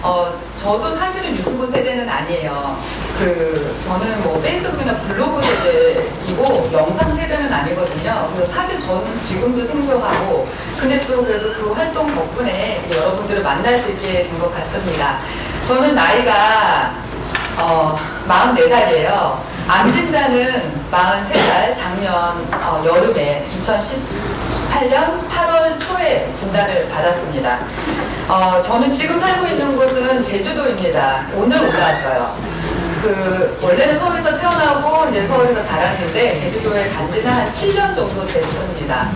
저도 사실은 유튜브 세대는 아니에요. 저는 뭐 페이스북이나 블로그 세대이고 영상 세대는 아니거든요. 그래서 사실 저는 지금도 생소하고, 근데 또 그래도 그 활동 덕분에 여러분들을 만날 수 있게 된 것 같습니다. 저는 나이가 44살이에요. 암 진단은 43살 작년 여름에 2018년 8월 초에 진단을 받았습니다. 저는 지금 살고 있는 곳은 제주도입니다. 오늘 올라왔어요. 원래는 서울에서 태어나고 이제 서울에서 자랐는데 제주도에 간 지는 한 7년 정도 됐습니다.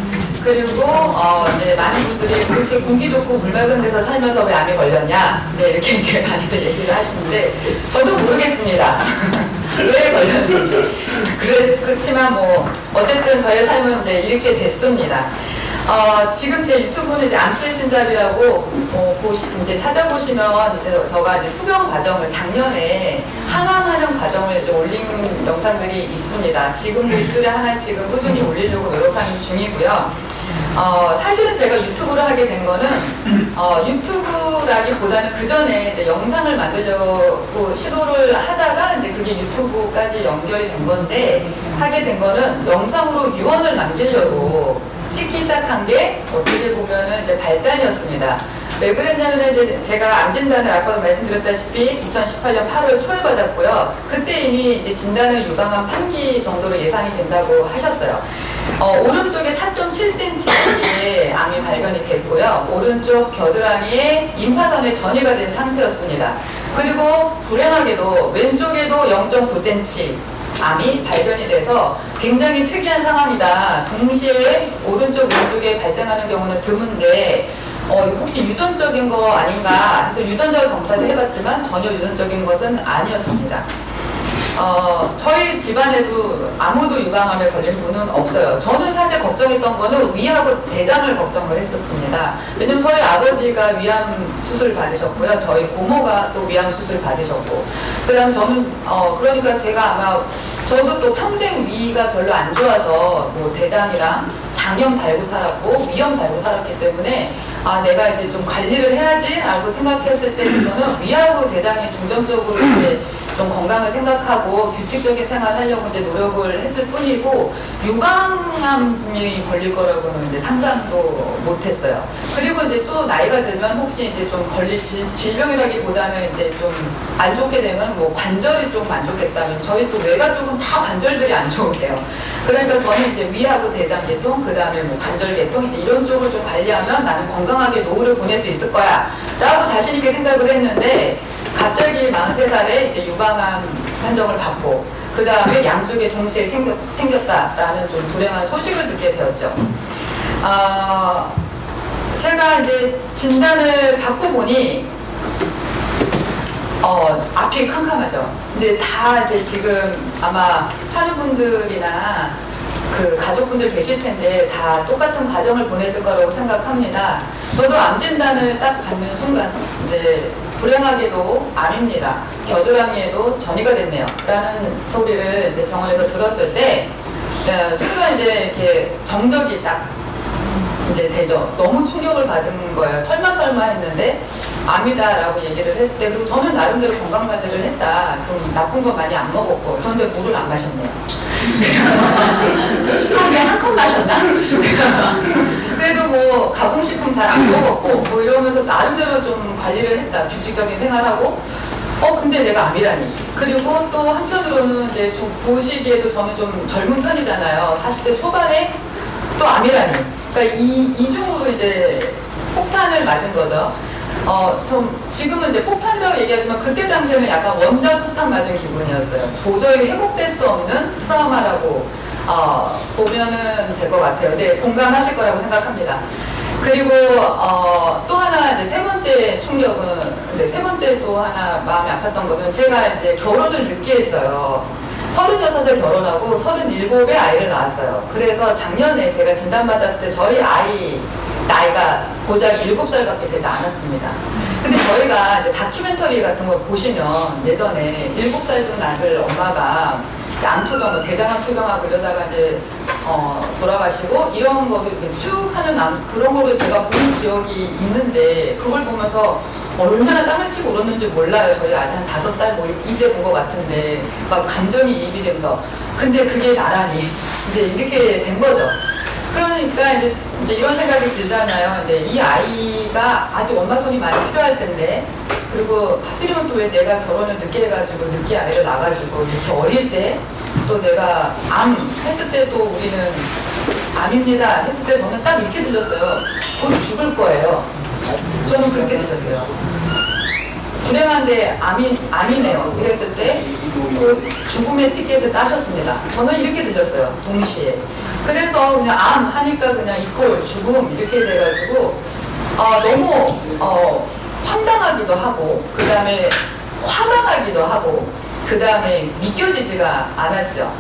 그리고 이제 많은 분들이 그렇게 공기 좋고 물 맑은 데서 살면서 왜 암에 걸렸냐 이렇게 이제 많이들 얘기를 하시는데 저도 모르겠습니다. 왜 걸렸는지. 그렇지만 뭐 어쨌든 저의 삶은 이제 이렇게 됐습니다. 지금 제 유튜브는 이제 암세신잡이라고 이제 찾아보시면 이제 저가 이제 투병 과정을 작년에 항암하는 과정을 이제 올린 영상들이 있습니다. 지금도 일주일에 하나씩은 꾸준히 올리려고 노력하는 중이고요. 사실은 제가 유튜브를 하게 된 거는 유튜브라기보다는 그 전에 이제 영상을 만들려고 시도를 하다가 이제 그게 유튜브까지 연결이 된 건데, 하게 된 거는 영상으로 유언을 남기려고 찍기 시작한 게 어떻게 보면은 이제 발단이었습니다. 왜 그랬냐면 이제 제가 암 진단을 아까도 말씀드렸다시피 2018년 8월 초에 받았고요. 그때 이미 이제 진단은 유방암 3기 정도로 예상이 된다고 하셨어요. 오른쪽에 4.7cm의 암이 발견이 됐고요. 오른쪽 겨드랑이에 임파선에 전이가 된 상태였습니다. 그리고 불행하게도 왼쪽에도 0.9cm 암이 발견이 돼서 굉장히 특이한 상황이다. 동시에 오른쪽 왼쪽에 발생하는 경우는 드문데 혹시 유전적인 거 아닌가 해서 유전자 검사를 해봤지만 전혀 유전적인 것은 아니었습니다. 저희 집안에도 아무도 유방암에 걸린 분은 없어요. 저는 사실 걱정했던 거는 위하고 대장을 걱정을 했었습니다. 왜냐면 저희 아버지가 위암 수술 받으셨고요. 저희 고모가 또 위암 수술 받으셨고, 그 다음에 저는 그러니까 제가 아마 저도 또 평생 위가 별로 안 좋아서 뭐 대장이랑 장염 달고 살았고 위염 달고 살았기 때문에 내가 이제 좀 관리를 해야지 라고 생각했을 때부터는 위하고 대장이 중점적으로 이제 좀 건강을 생각하고 규칙적인 생활을 하려고 이제 노력을 했을 뿐이고, 유방암이 걸릴 거라고는 이제 상상도 못했어요. 그리고 이제 또 나이가 들면 혹시 이제 좀 걸릴 질병이라기보다는 이제 좀 안 좋게 되면 뭐 관절이 좀 안 좋겠다면, 저희 또 외가 쪽은 다 관절들이 안 좋으세요. 그러니까 저는 이제 위하고 대장 계통, 그 다음에 뭐 관절 계통, 이제 이런 쪽을 좀 관리하면 나는 건강하게 노후를 보낼 수 있을 거야 라고 자신있게 생각을 했는데, 갑자기 43살에 이제 유방암 판정을 받고, 그 다음에 양쪽에 동시에 생겼다라는 좀 불행한 소식을 듣게 되었죠. 제가 이제 진단을 받고 보니, 앞이 캄캄하죠. 이제 다 이제 지금 아마 환우분들이나 그 가족분들 계실 텐데 다 똑같은 과정을 보냈을 거라고 생각합니다. 저도 암 진단을 딱 받는 순간 이제 불행하게도 암입니다. 겨드랑이에도 전이가 됐네요. 라는 소리를 이제 병원에서 들었을 때 순간 이제 이렇게 정적이 딱 이제 되죠. 너무 충격을 받은 거예요. 설마 했는데 암이다라고 얘기를 했을 때, 그리고 저는 나름대로 건강관리를 했다. 그럼 나쁜 거 많이 안 먹었고, 저는 물을 안 마셨네요. 하루에 한 컵 마셨나? 그래도 뭐 가공식품 잘 안 먹었고 뭐 이러면서 나름대로 좀 관리를 했다. 규칙적인 생활하고 근데 내가 암이라니. 그리고 또 한편으로는 이제 좀 보시기에도 저는 좀 젊은 편이잖아요. 40대 초반에 또 암이라니. 그러니까 이중으로 이제 폭탄을 맞은 거죠. 지금은 이제 폭탄이라고 얘기하지만 그때 당시에는 약간 원자 폭탄 맞은 기분이었어요. 도저히 회복될 수 없는 트라우마라고 보면은 될 것 같아요. 네, 공감하실 거라고 생각합니다. 그리고 또 하나 이제 세 번째 충격은, 이제 세 번째 또 하나 마음이 아팠던 거는, 제가 이제 결혼을 늦게 했어요. 36에 결혼하고 37에 아이를 낳았어요. 그래서 작년에 제가 진단받았을 때 저희 아이 나이가 고작 7살밖에 되지 않았습니다. 근데 저희가 이제 다큐멘터리 같은 거 보시면 예전에 7살 된 아들 엄마가 암투병, 뭐 대장암 투병하고 이러다가 이제 돌아가시고 이런 거를 이렇게 쭉 하는 그런 거를 제가 본 기억이 있는데, 그걸 보면서 얼마나 땀을 치고 울었는지 몰라요. 저희 아들 한 5살 뭐 이때 본 것 같은데 막 감정이 이입이 되면서 근데 그게 나라니 이제 이렇게 된 거죠. 그러니까 이제 이런 생각이 들잖아요. 이제 이 아이가 아직 엄마 손이 많이 필요할 텐데 그리고 하필이면 또 왜 내가 결혼을 늦게 해가지고 늦게 아이를 낳아가지고 이렇게 어릴 때 또 내가 암 했을 때 또 우리는 암입니다 했을 때 저는 딱 이렇게 들렸어요. 곧 죽을 거예요. 저는 그렇게 들렸어요. 불행한데 암이네요. 이랬을 때 그 죽음의 티켓을 따셨습니다. 저는 이렇게 들렸어요. 동시에. 그래서 그냥 암 하니까 그냥 이퀄 죽음 이렇게 돼가지고 너무 황당하기도 하고 그 다음에 화나하기도 하고 그 다음에 믿겨지지가 않았죠.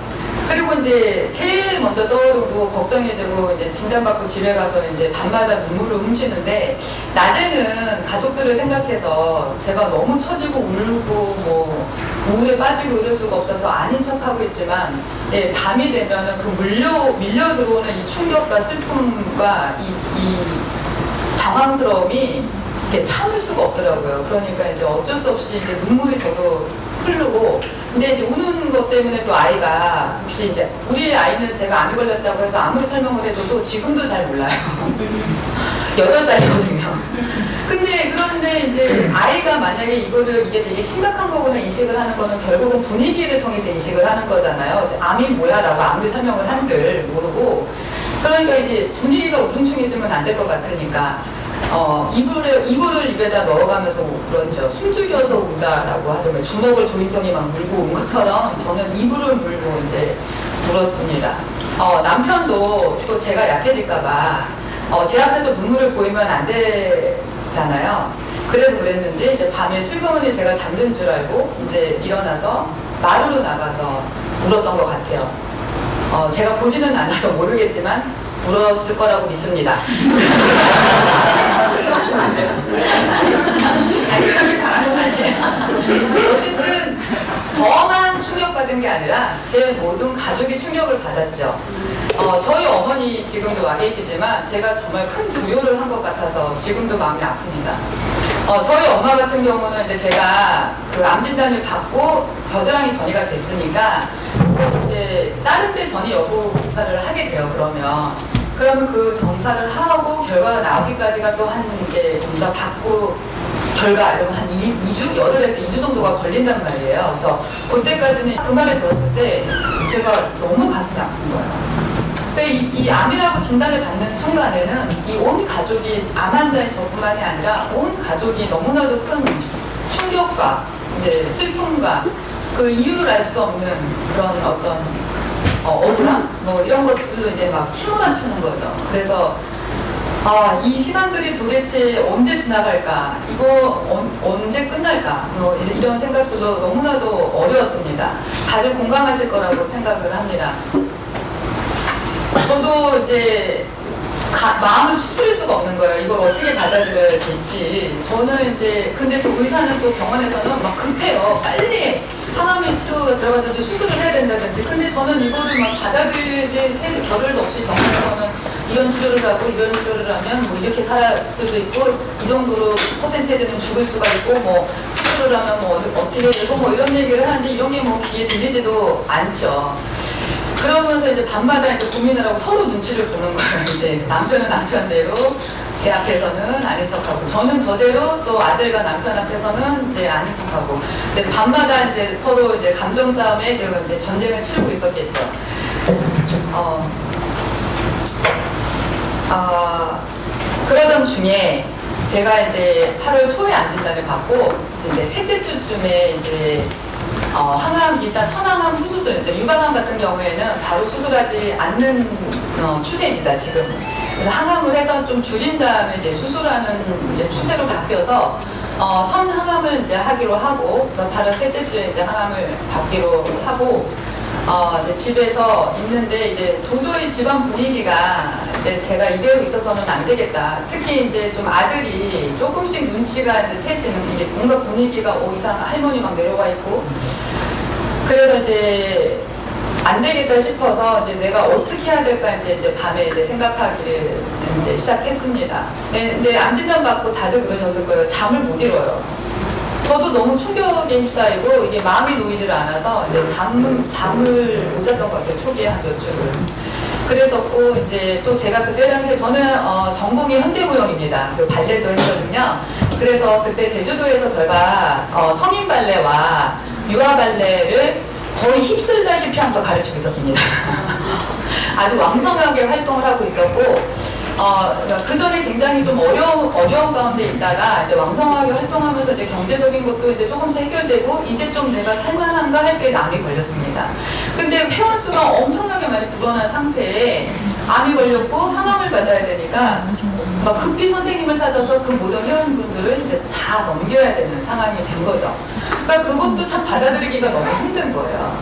그리고 이제 제일 먼저 떠오르고 걱정이 되고 이제 진단받고 집에 가서 이제 밤마다 눈물을 훔치는데 낮에는 가족들을 생각해서 제가 너무 처지고 울고 뭐 우울에 빠지고 이럴 수가 없어서 아닌 척하고 있지만 밤이 되면은 그 밀려 들어오는 이 충격과 슬픔과 이 당황스러움이 이렇게 참을 수가 없더라고요. 그러니까 이제 어쩔 수 없이 이제 눈물이 저도 흐르고 근데 이제 우는 것 때문에 또 아이가 혹시 이제 우리 아이는 제가 암이 걸렸다고 해서 아무리 설명을 해도 지금도 잘 몰라요. 8살이거든요. 그런데 이제 아이가 만약에 이게 되게 심각한 거구나 인식을 하는 거는 결국은 분위기를 통해서 인식을 하는 거잖아요. 암이 뭐야 라고 아무리 설명을 한들 모르고 그러니까 이제 분위기가 우중충해지면 안 될 것 같으니까 이불을 입에다 넣어가면서 그렇죠. 숨죽여서 운다라고 하죠. 주먹을 조인성이 막 물고 온 것처럼 저는 이불을 물고 이제 울었습니다. 남편도 또 제가 약해질까봐 제 앞에서 눈물을 보이면 안 되잖아요. 그래서 그랬는지 이제 밤에 슬그머니 제가 잠든 줄 알고 이제 일어나서 마루로 나가서 울었던 것 같아요. 제가 보지는 않아서 모르겠지만 울었을 거라고 믿습니다. 아니, 그렇게 바라는 말이에요. 어쨌든 저만 충격받은 게 아니라 제 모든 가족이 충격을 받았죠. 저희 어머니 지금도 와 계시지만 제가 정말 큰 부요를 한 것 같아서 지금도 마음이 아픕니다. 저희 엄마 같은 경우는 이제 제가 그 암 진단을 받고 겨드랑이 전이가 됐으니까 이제 다른 데 전이 여부 검사를 하게 돼요. 그러면 그 검사를 하고 결과가 나오기까지가 또 한 이제 검사 받고 결과 이러면 한 2주? 열흘에서 2주 정도가 걸린단 말이에요. 그래서 그때까지는 그 말을 들었을 때 제가 너무 가슴이 아픈 거예요. 근데 이 암이라고 진단을 받는 순간에는 이 온 가족이 암 환자인 저뿐만이 아니라 온 가족이 너무나도 큰 충격과 이제 슬픔과 그 이유를 알 수 없는 그런 어떤 억울함? 뭐 이런 것들도 이제 막 휘몰아치는 거죠. 그래서 이 시간들이 도대체 언제 지나갈까? 이거 언제 끝날까? 뭐 이런 생각도 너무나도 어려웠습니다. 다들 공감하실 거라고 생각을 합니다. 저도 이제 마음을 추스릴 수가 없는 거예요. 이걸 어떻게 받아들여야 될지. 저는 이제 근데 또 의사는 또 병원에서는 막 급해요. 빨리 항암 치료가 들어가서 수술을 해야 된다든지. 근데 저는 이거를 막 받아들일 겨를도 없이 병원에서는 이런 치료를 하고 이런 치료를 하면 뭐 이렇게 살 수도 있고 이 정도로 퍼센테이지는 죽을 수가 있고 뭐 수술을 하면 뭐 어떻게 되고 뭐 이런 얘기를 하는데 이런 게 뭐 귀에 들리지도 않죠. 그러면서 이제 밤마다 이제 고민을 하고 서로 눈치를 보는 거예요. 이제 남편은 남편대로 제 앞에서는 아닌 척하고 저는 저대로 또 아들과 남편 앞에서는 이제 아닌 척하고 이제 밤마다 이제 서로 이제 감정 싸움에 제가 이제 전쟁을 치르고 있었겠죠. 그러던 중에 제가 이제 8월 초에 암 진단을 받고 이제 셋째 주쯤에 이제 항암, 일단 선항암 후수술, 이제 유방암 같은 경우에는 바로 수술하지 않는 추세입니다, 지금. 그래서 항암을 해서 좀 줄인 다음에 이제 수술하는 이제 추세로 바뀌어서 선항암을 이제 하기로 하고, 그래서 8월 셋째 주에 이제 항암을 받기로 하고, 이제 집에서 있는데 이제 도저히 집안 분위기가 이제 제가 이대로 있어서는 안 되겠다. 특히 이제 좀 아들이 조금씩 눈치가 이제 채지는 이제 뭔가 분위기가 이상 할머니 막 내려와 있고 그래서 이제 안 되겠다 싶어서 이제 내가 어떻게 해야 될까 이제 밤에 이제 생각하기를 이제 시작했습니다. 근데 암 진단 받고 다들 그러셨을 거예요. 잠을 못 이뤄요. 저도 너무 충격에 휩싸이고 이게 마음이 놓이질 않아서 이제 잠을 못 잤던 것 같아요. 초기에 한 몇 주를. 그랬었고 이제 또 제가 그때 당시에 저는 전공이 현대무용입니다. 그리고 발레도 했거든요. 그래서 그때 제주도에서 제가 성인 발레와 유아 발레를 거의 휩쓸다시피 하면서 가르치고 있었습니다. 아주 왕성하게 활동을 하고 있었고 그러니까 그 전에 굉장히 좀 어려운 가운데 있다가 이제 왕성하게 활동하면서 이제 경제적인 것도 이제 조금씩 해결되고 이제 좀 내가 살만한가 할 때 암이 걸렸습니다. 근데 회원수가 엄청나게 많이 불어난 상태에 암이 걸렸고 항암을 받아야 되니까 막 급히 선생님을 찾아서 그 모든 회원분들을 이제 다 넘겨야 되는 상황이 된 거죠. 그러니까 그것도 참 받아들이기가 너무 힘든 거예요.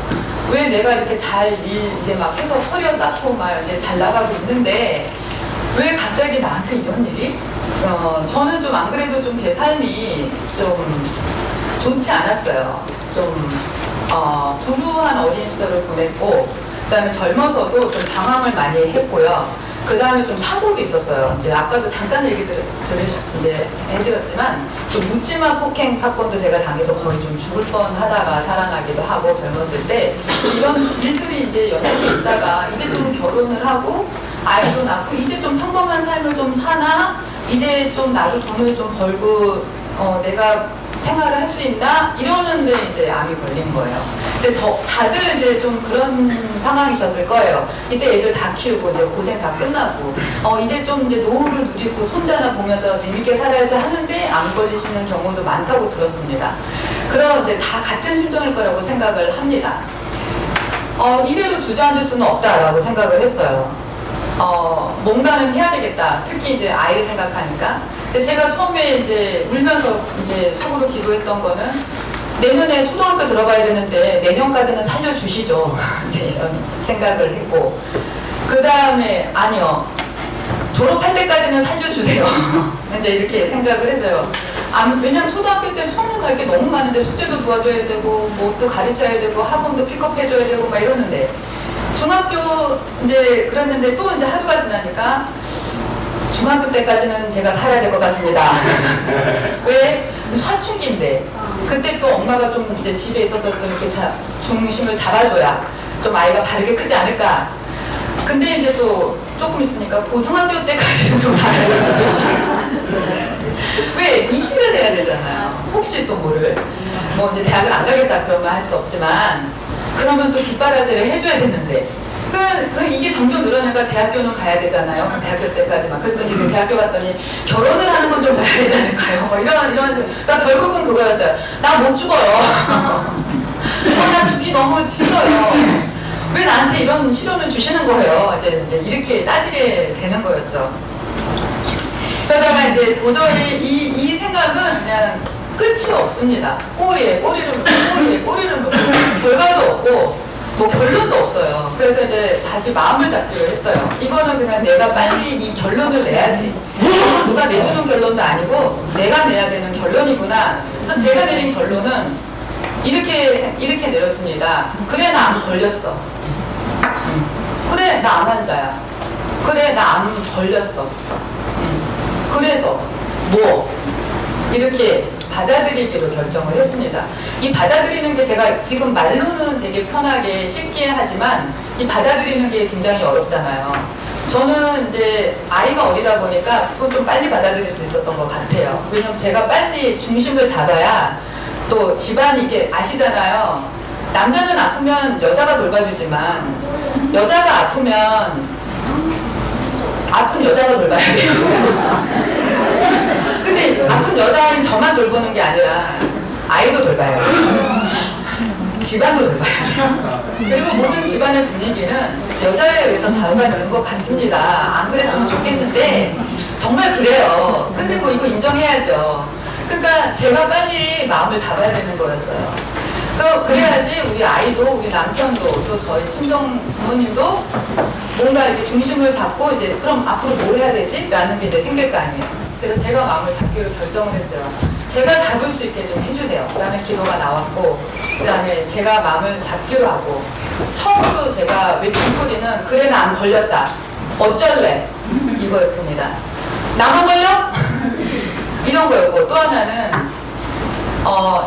왜 내가 이렇게 잘 이제 막 해서 서려 쌓고 막 이제 잘 나가고 있는데 왜 갑자기 나한테 이런 일이? 저는 좀 안 그래도 좀 제 삶이 좀 좋지 않았어요. 좀 불우한 어린 시절을 보냈고, 그 다음에 젊어서도 좀 방황을 많이 했고요. 그 다음에 좀 사고도 있었어요. 이제 아까도 잠깐 얘기를 이제 해드렸지만, 좀 묻지마 폭행 사건도 제가 당해서 거의 좀 죽을 뻔 하다가 살아나기도 하고 젊었을 때, 이런 일들이 이제 연속에 있다가 이제 좀 결혼을 하고, 아이도 낳고 이제 좀 평범한 삶을 좀 사나 이제 좀 나도 돈을 좀 벌고 내가 생활을 할 수 있나 이러는데 이제 암이 걸린 거예요. 근데 다들 이제 좀 그런 상황이셨을 거예요. 이제 애들 다 키우고 이제 고생 다 끝나고 이제 좀 이제 노후를 누리고 손자나 보면서 재밌게 살아야지 하는데 암 걸리시는 경우도 많다고 들었습니다. 그런 이제 다 같은 심정일 거라고 생각을 합니다. 이대로 주저앉을 수는 없다라고 생각을 했어요. 뭔가는 해야 되겠다. 특히 이제 아이를 생각하니까. 제가 처음에 이제 울면서 이제 속으로 기도했던 거는 내년에 초등학교 들어가야 되는데 내년까지는 살려주시죠. 이제 이런 생각을 했고. 그 다음에 아니요. 졸업할 때까지는 살려주세요. 이제 이렇게 생각을 했어요. 왜냐면 초등학교 때 수능 갈 게 너무 많은데 숙제도 도와줘야 되고 뭐 또 가르쳐야 되고 학원도 픽업해줘야 되고 막 이러는데 중학교 이제 그랬는데 또 이제 하루가 지나니까 중학교 때까지는 제가 살아야 될 것 같습니다. 왜? 사춘기인데 그때 또 엄마가 좀 이제 집에 있어서 좀 이렇게 중심을 잡아줘야 좀 아이가 바르게 크지 않을까. 근데 이제 또 조금 있으니까 고등학교 때까지는 좀 살아야겠어요. 왜? 입시를 해야 되잖아요. 혹시 또 뭐를 뭐 이제 대학을 안 가겠다 그러면 할 수 없지만 그러면 또 뒷바라지를 해줘야 되는데 이게 점점 늘어나니까 대학교는 가야 되잖아요. 대학교 때까지만. 그랬더니 그 대학교 갔더니 결혼을 하는 건 좀 가야 되지 않을까요? 뭐 이런 그러니까 결국은 그거였어요. 나 못 죽어요. 나 죽기 너무 싫어요. 왜 나한테 이런 시련을 주시는 거예요? 이제 이렇게 따지게 되는 거였죠. 그러다가 이제 도저히 이 생각은 그냥 끝이 없습니다. 꼬리에 꼬리를 물고 결과도 없고 뭐 결론도 없어요. 그래서 이제 다시 마음을 잡기로 했어요. 이거는 그냥 내가 빨리 이 결론을 내야지. 이거는 누가 내주는 결론도 아니고 내가 내야 되는 결론이구나. 그래서 제가 내린 결론은 이렇게 내렸습니다. 그래 나 암 걸렸어. 그래 나 암 환자야. 그래 나 암 걸렸어. 그래서 뭐 이렇게 받아들이기로 결정을 했습니다. 이 받아들이는 게 제가 지금 말로는 되게 편하게 쉽게 하지만 이 받아들이는 게 굉장히 어렵잖아요. 저는 이제 아이가 어리다 보니까 또 좀 빨리 받아들일 수 있었던 것 같아요. 왜냐면 제가 빨리 중심을 잡아야 또 집안이 이게 아시잖아요. 남자는 아프면 여자가 돌봐주지만 여자가 아프면 아픈 여자가 돌봐야 돼요. 근데 아픈 여자인 저만 돌보는 게 아니라 아이도 돌봐요. 집안도 돌봐요. 그리고 모든 집안의 분위기는 여자에 의해서 자유가 되는 것 같습니다. 안 그랬으면 좋겠는데 정말 그래요. 근데 뭐 이거 인정해야죠. 그러니까 제가 빨리 마음을 잡아야 되는 거였어요. 그래야지 우리 아이도 우리 남편도 또 저희 친정 부모님도 뭔가 이렇게 중심을 잡고 이제 그럼 앞으로 뭘 해야 되지? 라는 게 이제 생길 거 아니에요. 그래서 제가 마음을 잡기로 결정을 했어요. 제가 잡을 수 있게 좀 해주세요 라는 기도가 나왔고, 그 다음에 제가 마음을 잡기로 하고, 처음으로 제가 외친 소리는 그래 나 안 걸렸다 어쩔래 이거였습니다. 나만 걸려? 이런 거였고, 또 하나는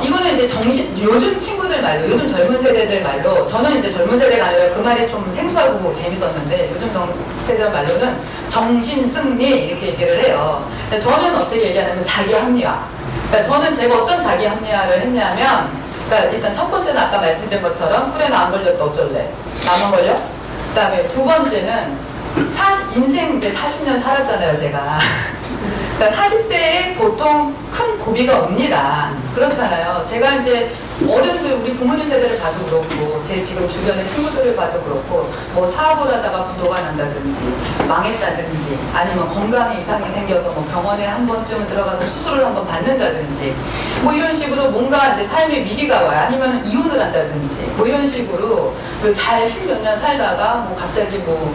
이거는 이제 요즘 친구들 말로, 요즘 젊은 세대들 말로, 저는 이제 젊은 세대가 아니라 그 말이 좀 생소하고 재밌었는데, 요즘 세대 말로는 정신승리 이렇게 얘기를 해요. 근데 저는 어떻게 얘기하냐면 자기 합리화. 그러니까 저는 제가 어떤 자기 합리화를 했냐면, 그러니까 일단 첫 번째는 아까 말씀드린 것처럼 그래 나 안 걸렸다 어쩔래? 나만 걸려? 그 다음에 두 번째는 인생 이제 40년 살았잖아요 제가. 그러니까 40대에 보통 큰 고비가 옵니다. 그렇잖아요. 제가 이제 어른들, 우리 부모님 세대를 봐도 그렇고, 제 지금 주변의 친구들을 봐도 그렇고, 뭐 사업을 하다가 부도가 난다든지, 망했다든지, 아니면 건강에 이상이 생겨서 뭐 병원에 한 번쯤은 들어가서 수술을 한번 받는다든지, 뭐 이런 식으로 뭔가 이제 삶의 위기가 와요. 아니면 이혼을 한다든지, 뭐 이런 식으로 잘 10몇 년 살다가 뭐 갑자기 뭐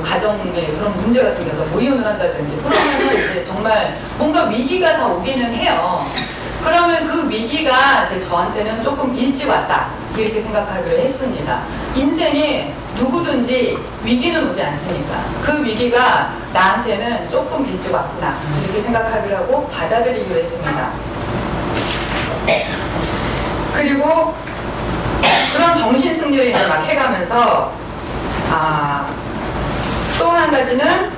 가정에 그런 문제가 생겨서 뭐 이혼을 한다든지, 그러면은 이제 정말 뭔가 위기가 다 오기는 해요. 그러면 그 위기가 이제 저한테는 조금 일찍 왔다 이렇게 생각하기로 했습니다. 인생에 누구든지 위기는 오지 않습니까? 그 위기가 나한테는 조금 일찍 왔구나 이렇게 생각하기로 하고 받아들이기로 했습니다. 그리고 그런 정신승리를 이제 막 해가면서 또 한 가지는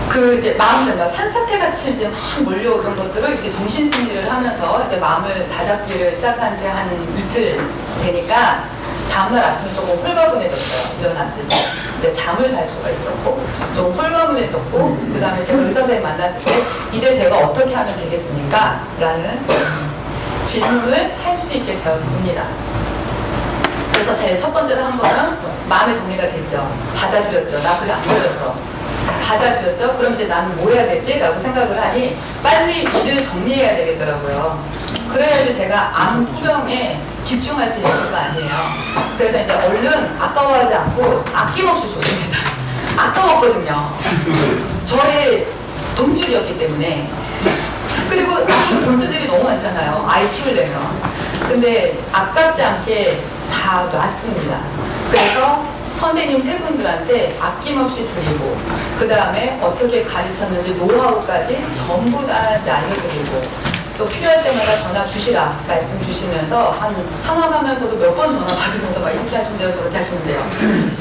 그 이제 마음대로 산사태 같이 이제 막 몰려오던 것들을 이렇게 정신승리를 하면서 이제 마음을 다잡기를 시작한 지 한 이틀 되니까 다음날 아침에 조금 홀가분해졌어요. 일어났을 때 이제 잠을 잘 수가 있었고 좀 홀가분해졌고, 그 다음에 제가 의사 선생님 만났을 때 이제 제가 어떻게 하면 되겠습니까? 라는 질문을 할 수 있게 되었습니다. 그래서 제일 첫 번째로 한 거는 마음의 정리가 됐죠. 받아들였죠. 나 그래 안 걸렸어. 받아들였죠. 그럼 이제 나는 뭐 해야 되지? 라고 생각을 하니 빨리 일을 정리해야 되겠더라고요. 그래야지 제가 암 투병에 집중할 수 있는 거 아니에요. 그래서 이제 얼른 아까워하지 않고 아낌없이 줬습니다. 아까웠거든요. 저의 돈줄이었기 때문에. 그리고 아주 돈줄들이 너무 많잖아요. 아이 키우려면. 근데 아깝지 않게 다 놨습니다. 그래서 선생님 세 분들한테 아낌없이 드리고, 그 다음에 어떻게 가르쳤는지 노하우까지 전부 다 이제 알려드리고, 또 필요할 때마다 전화 주시라 말씀 주시면서 항암하면서도 몇 번 전화 받으면서 막 이렇게 하시면 돼요 저렇게 하시면 돼요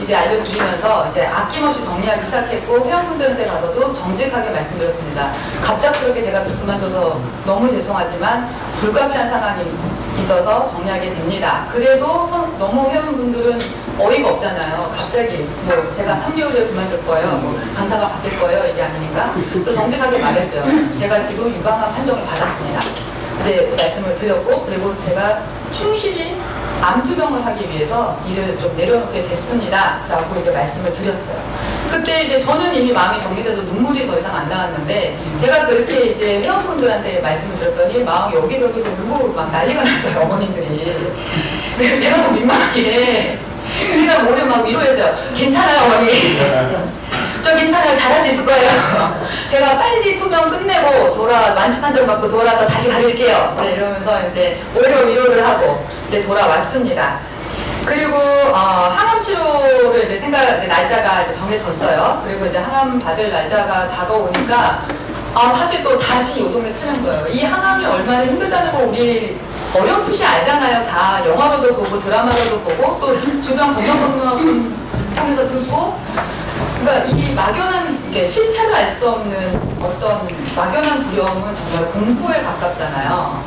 이제 알려주시면서 이제 아낌없이 정리하기 시작했고, 회원분들한테 가서도 정직하게 말씀드렸습니다. 갑작스럽게 제가 그만둬서 너무 죄송하지만 불가피한 상황이 있어서 정리하게 됩니다. 그래도 너무 회원분들은 어이가 없잖아요. 갑자기 뭐 제가 3개월 후에 그만둘 거예요, 뭐 강사가 바뀔 거예요, 이게 아니니까. 그래서 정직하게 말했어요. 제가 지금 유방암 판정을 받았습니다. 이제 말씀을 드렸고, 그리고 제가 충실히 암 투병을 하기 위해서 일을 좀 내려놓게 됐습니다 라고 이제 말씀을 드렸어요. 그때 이제 저는 이미 마음이 정리돼서 눈물이 더 이상 안 나왔는데, 제가 그렇게 이제 회원분들한테 말씀을 드렸더니 막 여기저기서 울고 막 난리가 났어요, 어머님들이. 그래서 제가 더 민망하게 제가 모레 막 위로했어요. 괜찮아요 어머니. 저 괜찮아요. 잘할 수 있을 거예요. 제가 빨리 투병 끝내고 완치 판정 받고 돌아서 다시 가르칠게요. 이제 이러면서 이제 오히려 위로를 하고 이제 돌아왔습니다. 그리고 항암 치료를 이제 날짜가 이제 정해졌어요. 그리고 이제 항암 받을 날짜가 다가오니까 사실 또 다시 요동을 치는 거예요. 이 항암이 얼마나 힘들다는 거 우리 어렴풋이 알잖아요. 다 영화로도 보고 드라마로도 보고 또 주변 건강검진 통해서 듣고. 그러니까 이 막연한 게 실체를 알 수 없는 어떤 막연한 두려움은 정말 공포에 가깝잖아요.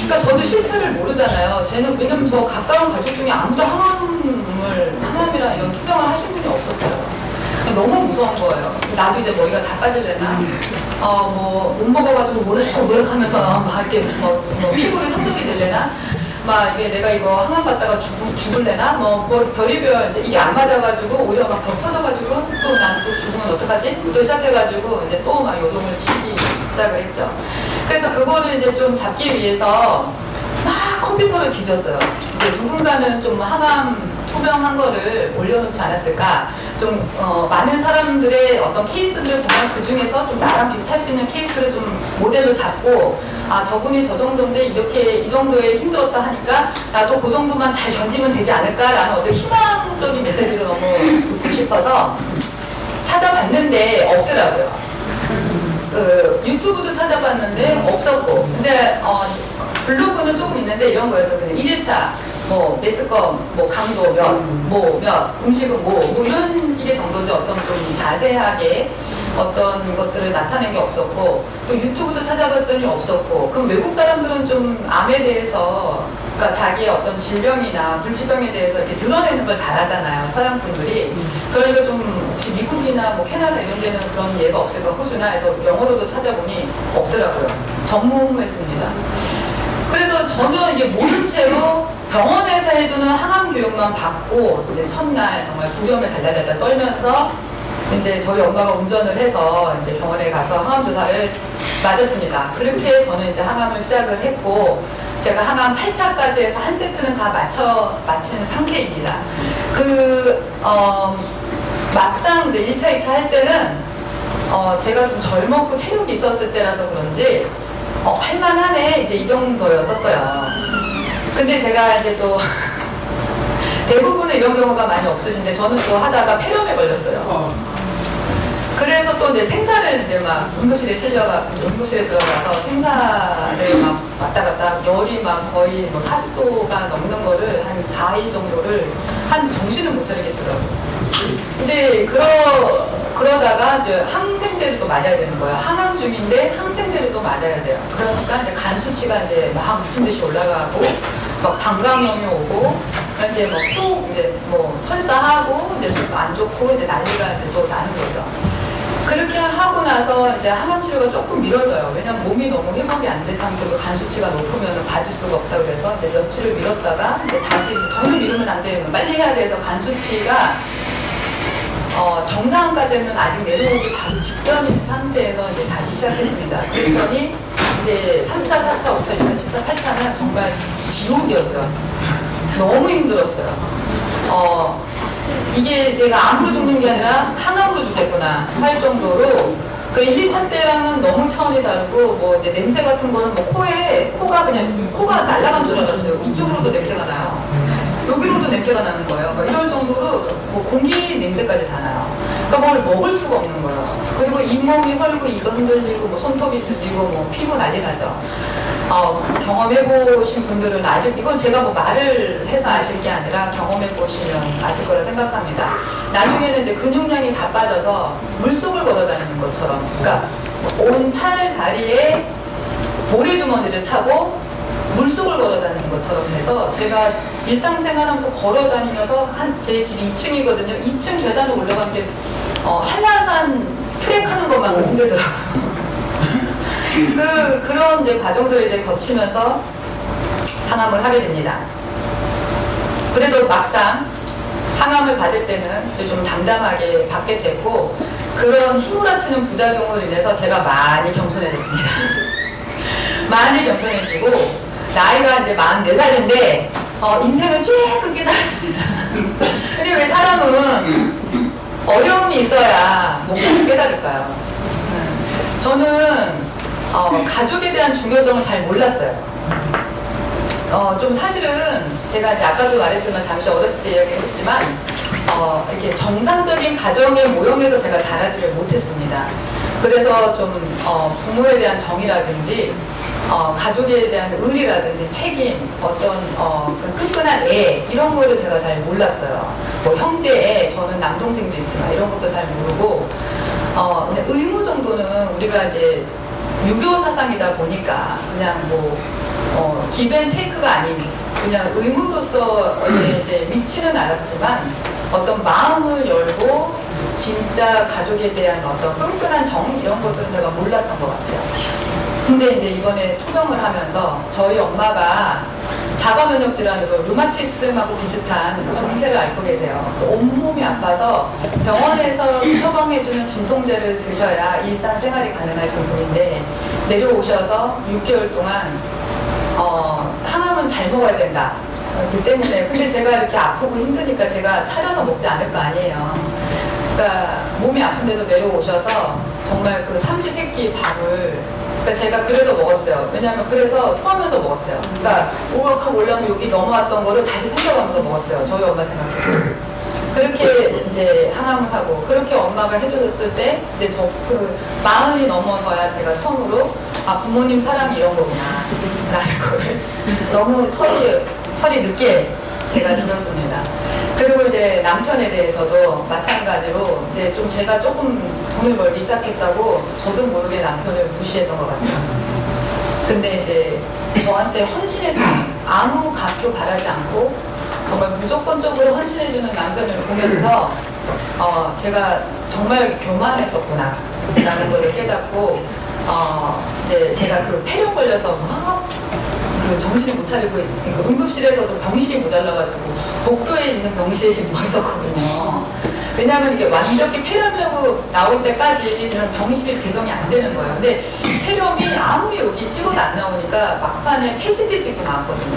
그러니까 저도 실체를 모르잖아요. 왜냐면 저 가까운 가족 중에 아무도 항암이랑 이런 투병을 하신 분이 없었어요. 너무 무서운 거예요. 나도 이제 머리가 다 빠질래나? 못 먹어가지고 모욕 하면서 막 이렇게 피부를 선적이 될래나? 막 이게 내가 이거 항암 받다가 죽을래나? 별의별 이제 이게 안 맞아가지고 오히려 막 덮어져가지고 또 난 또 죽으면 어떡하지? 또 시작해가지고 이제 또 막 요동을 치기 시작을 했죠. 그래서 그거를 이제 좀 잡기 위해서 막 컴퓨터를 뒤졌어요. 이제 누군가는 좀 항암 투병한 거를 올려놓지 않았을까? 좀 많은 사람들의 어떤 케이스들을 보면 그 중에서 좀 나랑 비슷할 수 있는 케이스를 좀 모델로 잡고 아 저분이 저 정도인데 이렇게 이 정도에 힘들었다 하니까 나도 그 정도만 잘 견디면 되지 않을까라는 어떤 희망적인 메시지를 너무 듣고 싶어서 찾아봤는데 없더라고요. 그 유튜브도 찾아봤는데 없었고 근데 블로그는 조금 있는데 이런 거였어요. 그냥 1일차 뭐 매스컴, 뭐 강도 몇, 음식은 뭐 이런 식의 정도죠. 어떤 좀 자세하게 어떤 것들을 나타낸 게 없었고 또 유튜브도 찾아봤더니 없었고 그럼 외국 사람들은 좀 암에 대해서 그러니까 자기의 어떤 질병이나 불치병에 대해서 이렇게 드러내는 걸 잘하잖아요. 서양 분들이. 그러니까 좀 혹시 미국이나 뭐 캐나다 이런 데는 그런 예가 없을까 호주나 해서 영어로도 찾아보니 없더라고요. 전무후무했습니다. 그래서 전혀 이게 모른 채로 병원에서 해주는 항암 교육만 받고 이제 첫날 정말 두려움에 달달달달 떨면서 이제 저희 엄마가 운전을 해서 이제 병원에 가서 항암 주사를 맞았습니다. 그렇게 저는 이제 항암을 시작을 했고 제가 항암 8차까지 해서 한 세트는 다 마친 상태입니다. 막상 이제 1차, 2차 할 때는 제가 좀 젊었고 체력이 있었을 때라서 그런지 할만하네 이제 이 정도였었어요. 근데 제가 이제 또 대부분은 이런 경우가 많이 없으신데 저는 또 하다가 폐렴에 걸렸어요. 그래서 또 이제 생사를 이제 막 응급실에 들어가서 생사를 막 왔다 갔다 열이 막 거의 뭐 40도가 넘는 거를 한 4일 정도를 정신을 못 차리겠더라고요. 이제 그러다가 이제 항생제를 또 맞아야 되는 거예요. 항암 중인데 항생제를 또 맞아야 돼요. 그러니까 이제 간 수치가 이제 막 미친 듯이 올라가고 막 방광염이 오고 이제 뭐 설사하고 이제 안 좋고 이제 난리가 이제 또 나는 거죠. 그렇게 하고 나서 이제 항암 치료가 조금 미뤄져요. 왜냐면 몸이 너무 회복이 안 된 상태로 간 수치가 높으면 받을 수가 없다 그래서 이제 며칠을 미뤘다가 이제 다시 더는 미루면 안 돼요. 빨리 해야 돼서 간 수치가 정상까지는 아직 내려오기 바로 직전인 상태에서 이제 다시 시작했습니다. 그랬더니 이제 3차, 4차, 5차, 6차, 10차, 8차는 정말 지옥이었어요. 너무 힘들었어요. 이게 제가 암으로 죽는 게 아니라 항암으로 죽겠구나 할 정도로 그 1, 2차 때랑은 너무 차원이 다르고 뭐 이제 냄새 같은 거는 뭐 코가 날아간 줄 알았어요. 이쪽으로도 냄새가 나요. 여기로도 냄새가 나는 거예요. 뭐 이럴 정도로 뭐 공기 냄새까지 다 나요. 그러니까 뭘 먹을 수가 없는 거예요. 그리고 잇몸이 헐고 이가 흔들리고 뭐 손톱이 들리고 뭐 피부 난리 나죠. 경험해보신 분들은 이건 제가 뭐 말을 해서 아실 게 아니라 경험해보시면 아실 거라 생각합니다. 나중에는 이제 근육량이 다 빠져서 물속을 걸어다니는 것처럼, 그러니까 온 팔, 다리에 모래주머니를 차고 물속을 걸어다니는 것처럼 해서 제가 일상생활하면서 걸어다니면서 제 집이 2층이거든요. 2층 계단을 올라가는 게 한라산 트랙하는 것만큼 힘들더라고요. 그런 이제 과정들을 이제 거치면서 항암을 하게 됩니다. 그래도 막상 항암을 받을 때는 이제 좀 담담하게 받게 됐고 그런 휘몰아치는 부작용으로 인해서 제가 많이 겸손해졌습니다. 많이 겸손해지고 나이가 이제 44살인데 인생을 쭉 깨달았습니다. 근데 왜 사람은 어려움이 있어야 뭔가를 깨달을까요? 저는 가족에 대한 중요성을 잘 몰랐어요. 좀 사실은 제가 이제 아까도 말했지만 잠시 어렸을 때 이야기를 했지만 이렇게 정상적인 가정의 모형에서 제가 자라지를 못했습니다. 그래서 좀 부모에 대한 정이라든지 가족에 대한 의리라든지 책임, 어떤 그 끈끈한 애 이런 거를 제가 잘 몰랐어요. 뭐 형제 애, 저는 남동생도 있지만 이런 것도 잘 모르고 근데 의무 정도는 우리가 이제 유교 사상이다 보니까 그냥 뭐 기브앤테이크가 아닌 그냥 의무로서 이제 미치는 알았지만 어떤 마음을 열고 진짜 가족에 대한 어떤 끈끈한 정 이런 것들은 제가 몰랐던 것 같아요. 근데 이제 이번에 투병을 하면서 저희 엄마가 자가면역 질환으로 류마티즘하고 비슷한 증세를 앓고 계세요. 그래서 온몸이 아파서 병원에서 처방해주는 진통제를 드셔야 일상생활이 가능하신 분인데 내려오셔서 6개월 동안 항암은 잘 먹어야 된다. 그 때문에 근데 제가 이렇게 아프고 힘드니까 제가 차려서 먹지 않을 거 아니에요. 그러니까 몸이 아픈데도 내려오셔서 정말 그 삼시세끼 밥을 그러니까 제가 그래서 먹었어요. 왜냐하면 그래서 토하면서 먹었어요. 그러니까 오락하고 올라오면 여기 넘어왔던 거를 다시 생각하면서 먹었어요. 저희 엄마 생각해서. 그렇게 이제 항암을 하고 그렇게 엄마가 해주셨을 때 이제 저 그 마흔이 넘어서야 제가 처음으로 아 부모님 사랑이 이런 거구나 라는 거를 너무 철이 늦게 제가 들었습니다. 그리고 이제 남편에 대해서도 마찬가지로 이제 좀 제가 조금 돈을 벌기 시작했다고 저도 모르게 남편을 무시했던 것 같아요. 근데 이제 저한테 헌신해주는 아무 값도 바라지 않고 정말 무조건적으로 헌신해주는 남편을 보면서 제가 정말 교만했었구나 라는 걸 깨닫고 이제 제가 그 폐렴 걸려서 막 그 정신을 못 차리고 그 응급실에서도 병실이 모자라가지고 복도에 있는 병실에 누워 있었거든요. 왜냐하면 이게 완벽히 폐렴이라고 나올 때까지는 병실이 배정이 안 되는 거예요. 근데 폐렴이 아무리 여기 찍어도 안 나오니까 막판에 PCT 찍고 나왔거든요.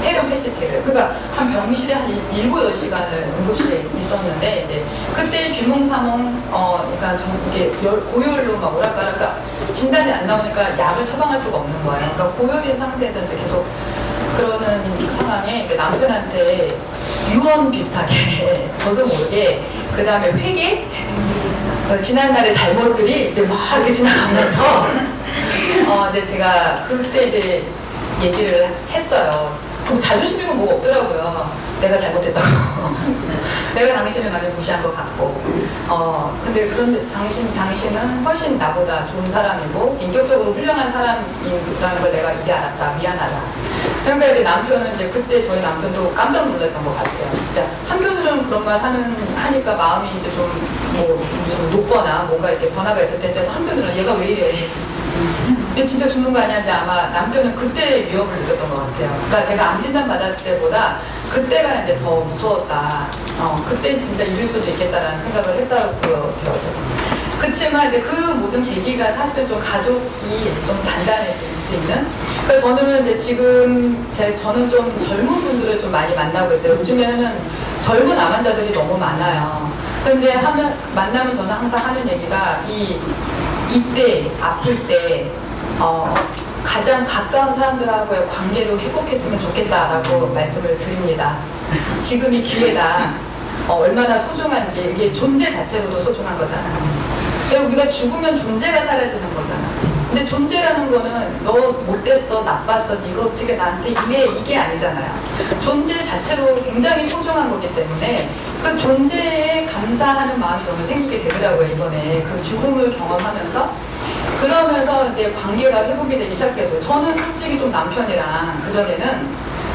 폐렴 PCT를. 그러니까 한 병실에 한 7, 10시간을 응급실에 있었는데 이제 그때 비몽사몽 그러니까 좀 이게 고열로 막 그러니까 진단이 안 나오니까 약을 처방할 수가 없는 거예요. 그러니까 고열인 상태에서 이제 계속 그러는 상황에 남편한테 유언 비슷하게 저도 모르게 그 다음에 회계 지난날의 잘못들이 이제 막 이렇게 지나가면서 이제 제가 그때 이제 얘기를 했어요. 그럼 자존심이고 뭐가 없더라고요. 내가 잘못했다고. 내가 당신을 많이 무시한 것 같고. 근데 그런데 당신은 훨씬 나보다 좋은 사람이고 인격적으로 훌륭한 사람이라는 걸 내가 이제 알았다. 미안하다. 그러니까 이제 남편은 이제 그때 저희 남편도 깜짝 놀랐던 것 같아요. 진짜 한편으로는 그런 말 하니까 마음이 이제 좀 높거나 뭔가 이렇게 변화가 있을 때 한편으로는 얘가 왜 이래. 얘 진짜 죽는 거 아니야? 이제 아마 남편은 그때 위협을 느꼈던 것 같아요. 그러니까 제가 암 진단 받았을 때보다 그때가 이제 더 무서웠다. 그때 진짜 이길 수도 있겠다라는 생각을 했다고 들었죠. 그렇지만 이제 그 모든 계기가 사실은 좀 가족이 좀 단단해질 수 있는. 그러니까 저는 이제 지금 저는 좀 젊은 분들을 좀 많이 만나고 있어요. 요즘에는 젊은 암 환자들이 너무 많아요. 근데 만나면 저는 항상 하는 얘기가 이때 아플 때 가장 가까운 사람들하고의 관계도 회복했으면 좋겠다라고 말씀을 드립니다. 지금이 기회다. 얼마나 소중한지 이게 존재 자체로도 소중한 거잖아요. 그리고 우리가 죽으면 존재가 사라지는 거잖아. 근데 존재라는 거는 너 못됐어, 나빴어, 네가 어떻게 나한테 이래 이게 아니잖아요. 존재 자체로 굉장히 소중한 거기 때문에 그 존재에 감사하는 마음이 저는 생기게 되더라고요. 이번에 그 죽음을 경험하면서. 그러면서 이제 관계가 회복이 되기 시작해서 저는 솔직히 좀 남편이랑 그전에는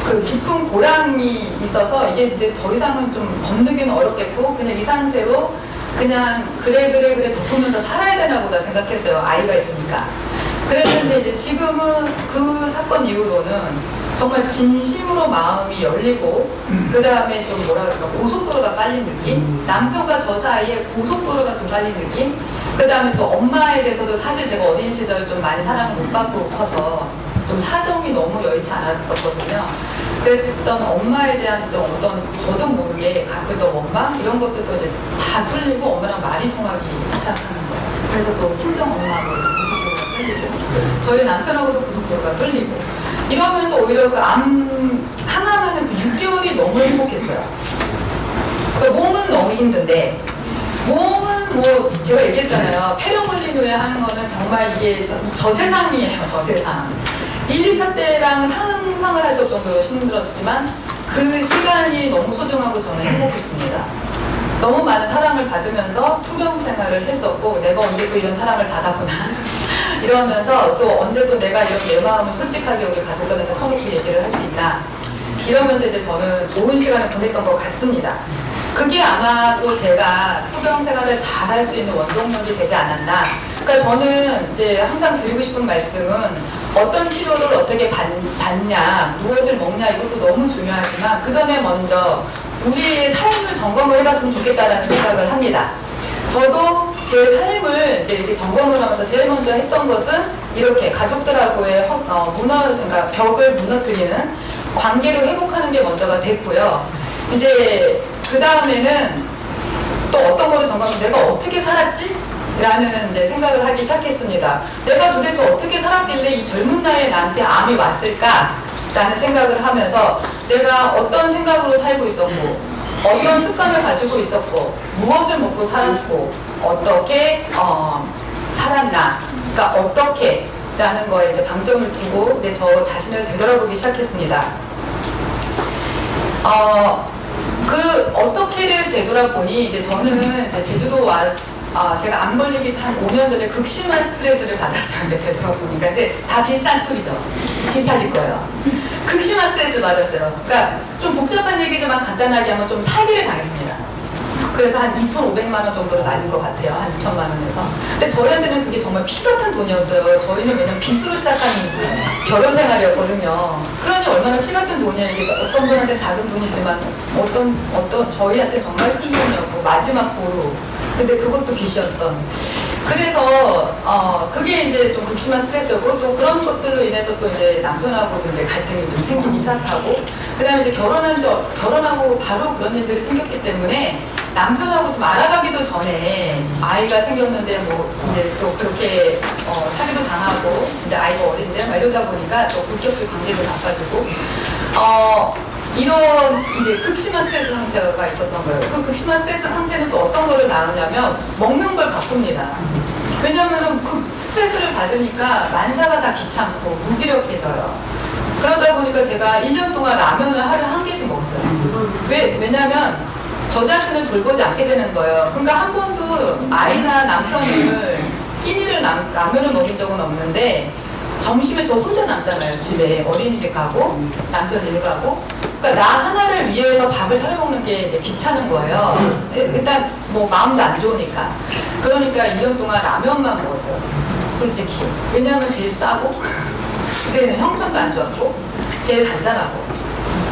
그 깊은 보람이 있어서 이게 이제 더 이상은 좀 건너기는 어렵겠고 그냥 이 상태로 그냥 그래 덮으면서 살아야 되나 보다 생각했어요. 아이가 있으니까. 그랬는데 이제 지금은 그 사건 이후로는 정말 진심으로 마음이 열리고 그 다음에 좀 고속도로가 깔린 느낌? 남편과 저 사이에 고속도로가 좀 깔린 느낌? 그 다음에 또 엄마에 대해서도 사실 제가 어린 시절 좀 많이 사랑을 못 받고 커서 좀 사정이 너무 여의치 않았었거든요. 그랬던 엄마에 대한 좀 어떤 저도 모르게 갖고 있던 원망 이런 것들도 이제 다 뚫리고 엄마랑 말이 통하기 시작하는 거예요. 그래서 또 친정 엄마하고 고속도로가 뚫리고 저희 남편하고도 고속도로가 뚫리고 이러면서 오히려 그 항암하는 그 6개월이 너무 행복했어요. 그러니까 몸은 너무 힘든데 몸은 뭐 제가 얘기했잖아요. 폐렴 걸린 후에 하는 거는 정말 이게 저 세상이에요. 저 세상. 1, 2차 때랑 상상을 할 수 없을 정도로 힘들었지만 그 시간이 너무 소중하고 저는 행복했습니다. 너무 많은 사랑을 받으면서 투병 생활을 했었고 내가 언제 또 이런 사랑을 받았구나 이러면서 또 언제 또 내가 이런 내 마음을 솔직하게 우리 가족들한테 터놓고 얘기를 할 수 있나 이러면서 이제 저는 좋은 시간을 보냈던 것 같습니다. 그게 아마 또 제가 투병 생활을 잘 할 수 있는 원동력이 되지 않았나. 그러니까 저는 이제 항상 드리고 싶은 말씀은 어떤 치료를 어떻게 받냐, 무엇을 먹냐 이것도 너무 중요하지만 그 전에 먼저 우리의 삶을 점검을 해봤으면 좋겠다라는 생각을 합니다. 저도 제 삶을 이제 이렇게 점검을 하면서 제일 먼저 했던 것은 이렇게 가족들하고의 그러니까 벽을 무너뜨리는 관계를 회복하는 게 먼저가 됐고요. 이제 그 다음에는 또 어떤 거를 점검하면 내가 어떻게 살았지? 라는 이제 생각을 하기 시작했습니다. 내가 도대체 어떻게 살았길래 이 젊은 나이에 나한테 암이 왔을까? 라는 생각을 하면서 내가 어떤 생각으로 살고 있었고 어떤 습관을 가지고 있었고 무엇을 먹고 살았고 어떻게 살았나, 그러니까 어떻게 라는 거에 이제 방점을 두고 이제 저 자신을 되돌아보기 시작했습니다. 어떻게를 되돌아보니 이제 저는 이제 제주도 제가 암 걸리기 한 5년 전에 극심한 스트레스를 받았어요. 이제 되돌아보니까. 근데 다 비슷한 스토리죠. 비슷하실 거예요. 극심한 스트레스 받았어요. 그러니까 좀 복잡한 얘기지만 간단하게 하면 좀 사기를 당했습니다. 그래서 한 2,500만 원 정도로 날린 것 같아요. 한 2천만 원에서. 근데 저희한테는 그게 정말 피 같은 돈이었어요. 저희는 왜냐면 빚으로 시작한 결혼 생활이었거든요. 그러니 얼마나 피 같은 돈이야. 이게 어떤 분한테 작은 돈이지만 어떤 저희한테 정말 큰 돈이었고 마지막 보루. 근데 그것도 빚이었던. 그래서 그게 이제 좀 극심한 스트레스였고 또 그런 것들로 인해서 또 이제 남편하고도 이제 갈등이 좀 생기기 시작하고 그다음에 이제 결혼하고 바로 그런 일들이 생겼기 때문에 남편하고 좀 알아가기도 전에 아이가 생겼는데 뭐 이제 또 그렇게 사기도 당하고 이제 아이가 어린데 막 이러다 보니까 또 본격적 관계도 나빠지고 이런 이제 극심한 스트레스 상태가 있었던 거예요. 그 극심한 스트레스 상태는 또 어떤 거를 나누냐면 먹는 걸 바꿉니다. 왜냐면은 그 스트레스를 받으니까 만사가 다 귀찮고 무기력해져요. 그러다 보니까 제가 1년 동안 라면을 하루에 한 개씩 먹었어요. 왜냐면 저 자신을 돌보지 않게 되는 거예요. 그러니까 한 번도 아이나 남편을 끼니를 라면을 먹인 적은 없는데 점심에 저 혼자 남잖아요. 집에 어린이집 가고 남편 일 가고 그러니까 나 하나를 위해서 밥을 차려 먹는 게 이제 귀찮은 거예요. 일단 뭐 마음도 안 좋으니까. 그러니까 2년 동안 라면만 먹었어요. 솔직히. 왜냐하면 제일 싸고 그때는 형편도 안 좋았고 제일 간단하고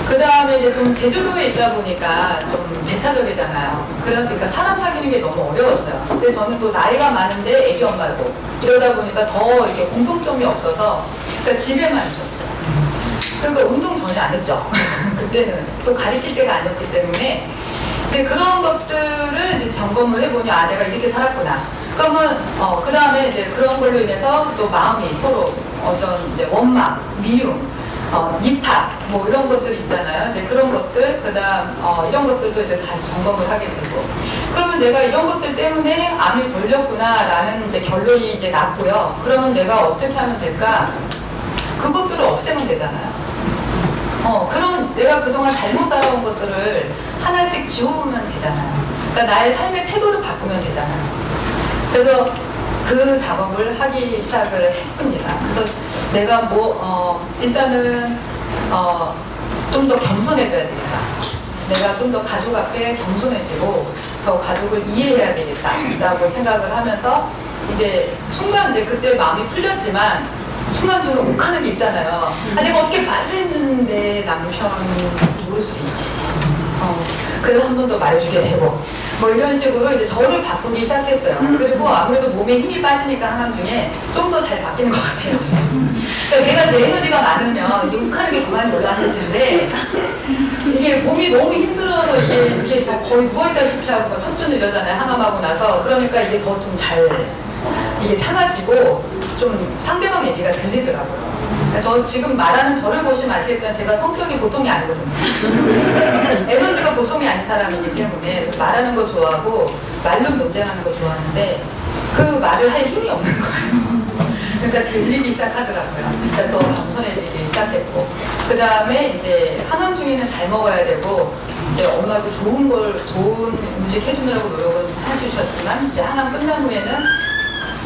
그 다음에 이제 좀 제주도에 있다 보니까 좀 배타적이잖아요. 그러니까 사람 사귀는 게 너무 어려웠어요. 근데 저는 또 나이가 많은데 애기 엄마고 이러다 보니까 더 이게 공통점이 없어서 그러니까 집에만 있었어요. 그러니까 운동 전혀 안 했죠. 그때는 또 가르칠 때가 아니었기 때문에 이제 그런 것들을 이제 점검을 해보니 내가 이렇게 살았구나. 그러면 그 다음에 이제 그런 걸로 인해서 또 마음이 서로 어떤 이제 원망, 미움, 이탈 뭐 이런 것들이 있잖아요. 이제 그런 것들, 그다음 이런 것들도 이제 다시 점검을 하게 되고. 그러면 내가 이런 것들 때문에 암이 걸렸구나라는 이제 결론이 이제 났고요. 그러면 내가 어떻게 하면 될까? 그것들을 없애면 되잖아요. 그런 내가 그동안 잘못 살아온 것들을 하나씩 지워보면 되잖아요. 그러니까 나의 삶의 태도를 바꾸면 되잖아요. 그래서 그 작업을 하기 시작을 했습니다. 그래서 내가 일단은 좀 더 겸손해져야 되겠다. 내가 좀 더 가족 앞에 겸손해지고 더 가족을 이해해야 되겠다라고 생각을 하면서 이제 순간 이제 그때 마음이 풀렸지만 순간순간 욱하는 게 있잖아요. 내가 어떻게 말을 했는데 남편이 모를 수도 있지. 그래서 한 번 더 말해주게 되고 뭐 이런 식으로 이제 저를 바꾸기 시작했어요. 그리고 아무래도 몸에 힘이 빠지니까 항암 중에 좀 더 잘 바뀌는 것 같아요. 그러니까 제가 제 에너지가 많으면 욱하는 게 그만 올라왔을 텐데 이게 몸이 너무 힘들어서 이게 저 거의 누워있다시피 하고 척추는 이러잖아요. 항암하고 나서. 그러니까 이게 더 좀 잘 이게 참아지고 좀 상대방 얘기가 들리더라고요. 그러니까 저 지금 말하는 저를 보시면 아시겠지만 제가 성격이 보통이 아니거든요. 에너지가 보통이 아닌 사람이기 때문에 말하는 거 좋아하고 말로 논쟁하는 거 좋아하는데 그 말을 할 힘이 없는 거예요. 그러니까 들리기 시작하더라고요. 그러니까 더 겸손해지기 시작했고 그 다음에 이제 항암 중에는 잘 먹어야 되고 이제 엄마도 좋은 음식 해주느라고 노력은 해주셨지만 이제 항암 끝난 후에는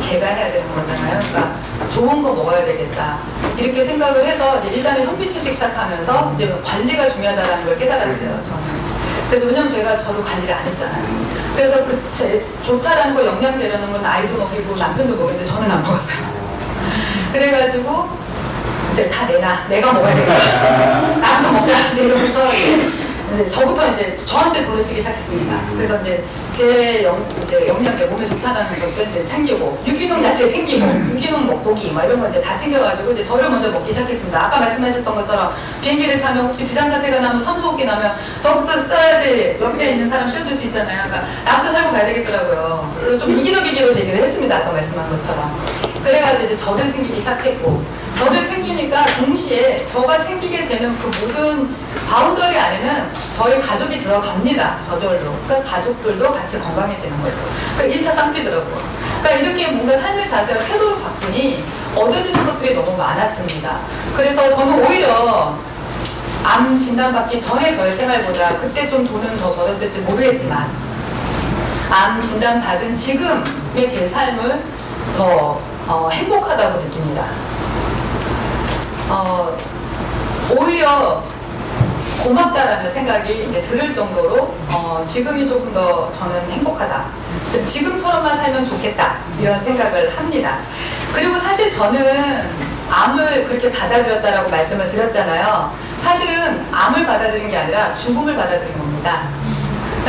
제가 해야 되는 거잖아요. 그러니까 좋은 거 먹어야 되겠다. 이렇게 생각을 해서 이제 일단은 현미채식 시작하면서 이제 관리가 중요하다는 걸 깨달았어요. 저는. 그래서 왜냐면 제가 저를 관리를 안 했잖아요. 그래서 좋다라는 거 영양제라는 건 아이도 먹이고 남편도 먹였는데 저는 안 먹었어요. 그래가지고 이제 다 내가 먹어야 되겠다. 나부터 먹자. 이러면서 저부터 이제 저한테 돈을 쓰기 시작했습니다. 그래서 이제 이제 영양제 몸에 좋다는 것도 이제 챙기고 유기농 야채 챙기고 유기농 뭐 고기 막 이런 거 이제 다 챙겨가지고 이제 저를 먼저 먹기 시작했습니다. 아까 말씀하셨던 것처럼 비행기를 타면 혹시 비상사태가 나면 산소호흡기 나면 저부터 써야지 옆에 있는 사람 쉬어줄 수 있잖아요. 그러니까 나부터 살고 가야 되겠더라고요. 그래서 좀 이기적이기로 얘기를 했습니다. 아까 말씀한 것처럼. 그래가지고 이제 저를 챙기기 시작했고 저를 챙기니까 동시에 저가 챙기게 되는 그 모든 바운더리 안에는 저희 가족이 들어갑니다. 저절로. 그러니까 가족들도 같이 건강해지는 거죠. 그러니까 일타쌍피더라고요. 그러니까 이렇게 뭔가 삶의 자세가 태도를 바꾸니 얻어지는 것들이 너무 많았습니다. 그래서 저는 오히려 암 진단받기 전에 저의 생활보다 그때 좀 돈은 더 벌었을지 모르겠지만 암 진단받은 지금의 제 삶을 더 행복하다고 느낍니다. 오히려 고맙다라는 생각이 이제 들을 정도로 지금이 조금 더 저는 행복하다. 지금처럼만 살면 좋겠다. 이런 생각을 합니다. 그리고 사실 저는 암을 그렇게 받아들였다라고 말씀을 드렸잖아요. 사실은 암을 받아들인 게 아니라 죽음을 받아들인 겁니다.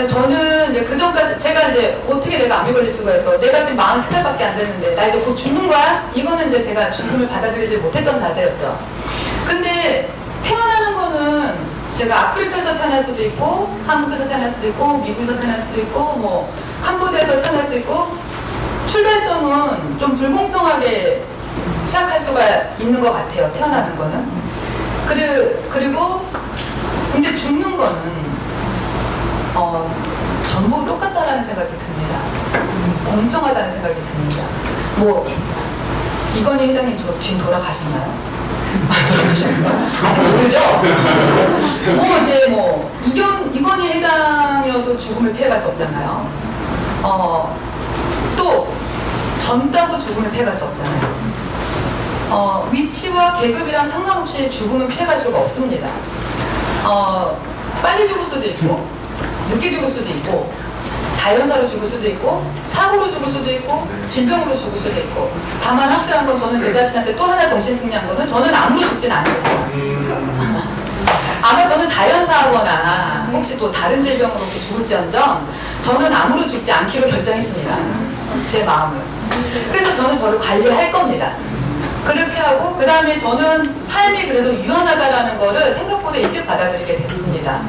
저는 이제 그 전까지 제가 이제 어떻게 내가 암이 걸릴 수가 있어. 내가 지금 43살밖에 안 됐는데 나 이제 곧 죽는 거야? 이거는 이제 제가 죽음을 받아들이지 못했던 자세였죠. 근데 태어나는 거는 제가 아프리카에서 태어날 수도 있고 한국에서 태어날 수도 있고 미국에서 태어날 수도 있고 뭐 캄보디아에서 태어날 수도 있고 출발점은 좀 불공평하게 시작할 수가 있는 것 같아요. 태어나는 거는. 그리고 근데 죽는 거는 전부 똑같다라는 생각이 듭니다. 공평하다는 생각이 듭니다. 뭐 이건희 회장님 저 지금 돌아가셨나요? 아직 모르죠? 뭐 이제 뭐 이건희 회장이어도 죽음을 피해갈 수 없잖아요. 또 젊다고 죽음을 피해갈 수 없잖아요. 위치와 계급이랑 상관없이 죽음은 피해갈 수가 없습니다. 빨리 죽을 수도 있고 늦게 죽을 수도 있고 자연사로 죽을 수도 있고 사고로 죽을 수도 있고 질병으로 죽을 수도 있고 다만 확실한 건 저는 제 자신한테 또 하나 정신승리한 거는 저는 암으로 죽진 않을 거예요. 아마 저는 자연사하거나 혹시 또 다른 질병으로 죽을지언정 저는 암으로 죽지 않기로 결정했습니다. 제 마음을. 그래서 저는 저를 관리할 겁니다. 그렇게 하고 그 다음에 저는 삶이 그래도 유한하다라는 거를 생각보다 일찍 받아들이게 됐습니다.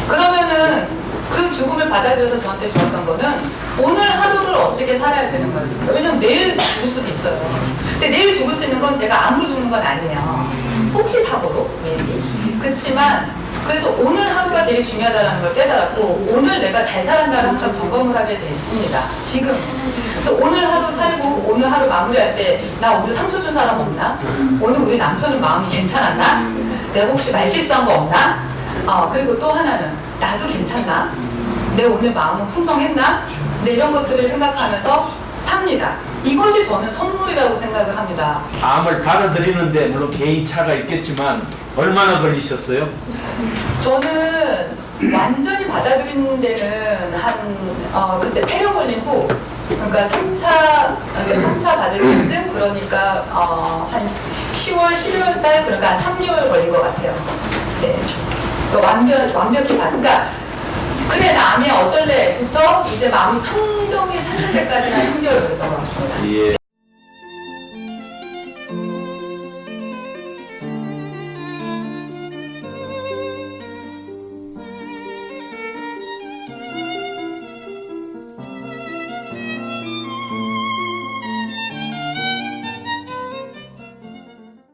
그러면은 그 죽음을 받아들여서 저한테 좋았던 거는 오늘 하루를 어떻게 살아야 되는 거였습니다. 왜냐면 내일 죽을 수도 있어요. 근데 내일 죽을 수 있는 건 제가 암으로 죽는 건 아니에요. 혹시 사고로 그렇지만 그래서 오늘 하루가 되게 중요하다는 걸 깨달았고 오늘 내가 잘 살았나를 항상 점검을 하게 돼 있습니다. 지금. 그래서 오늘 하루 살고 오늘 하루 마무리할 때 나 오늘 상처 준 사람 없나? 오늘 우리 남편은 마음이 괜찮았나? 내가 혹시 말 실수한 거 없나? 그리고 또 하나는 나도 괜찮나? 내 오늘 마음은 풍성했나? 이제 이런 것들을 생각하면서 삽니다. 이것이 저는 선물이라고 생각을 합니다. 암을 받아들이는데 물론 개인차가 있겠지만 얼마나 걸리셨어요? 저는 완전히 받아들이는 데는 그때 폐렴 걸린 후 그러니까 3차 받을 때쯤 그러니까 한 10월, 11월 달 그러니까 3개월 걸린 것 같아요. 네. 그러니까 완벽히 그러니까 그래 나 암이 어쩔래부터 이제 마음이 평정이 찾는 데까지 한 3개월 걸렸던 것 같습니다. 예.